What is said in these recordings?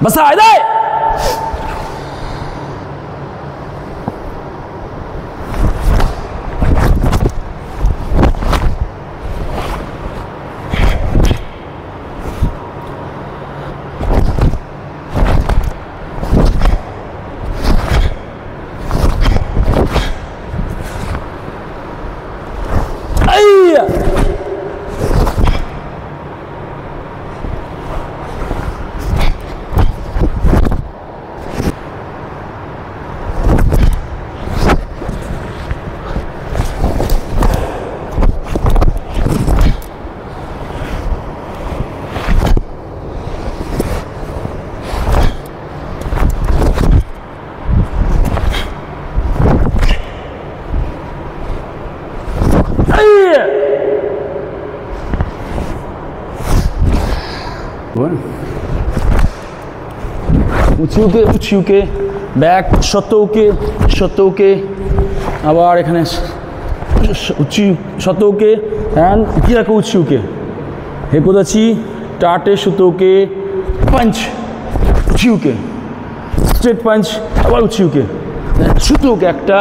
बसा इधर উঁচুকে ব্যাক শতকে আবার এখানে শতকে অ্যান্ড কি রাখো উঁচুকে হেকুদাচি টাটে শতকে পাঞ্চ উঁচুকে স্ট্রেট পাঞ্চ আবার উঁচুকে শতকে একটা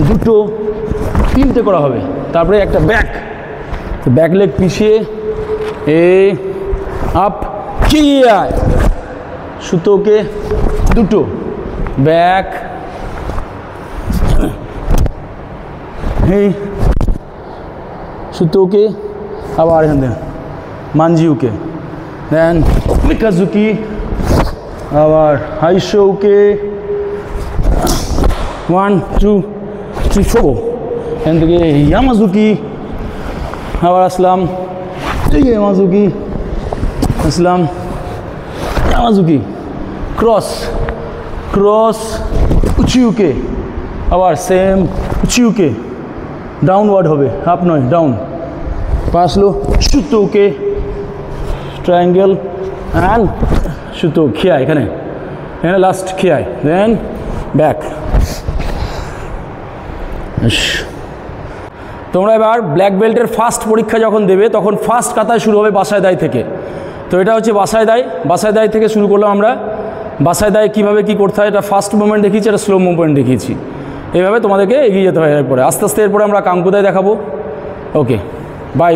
দুটো তিনটে করা হবে তারপরে একটা ব্যাক লেগ পিছিয়ে আপ কিয়া সুতোকে দুটো ব্যাক এই সুতোকে আবার এখান থেকে মানজিউকে দেন মিকাজুকি আবার হাইশোকে 1 2 3 4 এখান থেকে ইয়ামাজুকি আবার আসলাম ইয়ামাজুকি আসলাম ইয়ামাজুকি ক্রস উঁচুকে আবার সেম উঁচুকে ডাউনওয়ার্ড হবে আপ নয় ডাউন পাসলো সুতোকে ট্রায়াঙ্গেল অ্যান্ড সুতো খিয়ায় এখানে লাস্ট খিয়ায় দেন ব্যাক। তোমরা এবার ব্ল্যাক বেল্টের ফার্স্ট পরীক্ষা যখন দেবে তখন ফার্স্ট কাতায় শুরু হবে বাসায় দায় থেকে। তো এটা হচ্ছে বাসায় দায় থেকে শুরু করলাম আমরা। বাসায় দায় কীভাবে কী করতে হয় এটা ফার্স্ট মুভমেন্ট দেখিয়েছি, এটা স্লো মুভমেন্ট দেখিয়েছি। এইভাবে তোমাদেরকে এগিয়ে যেতে হয়। এরপরে আস্তে আস্তে এরপরে আমরা কাঙ্কুদায় দেখাবো। Okay bye.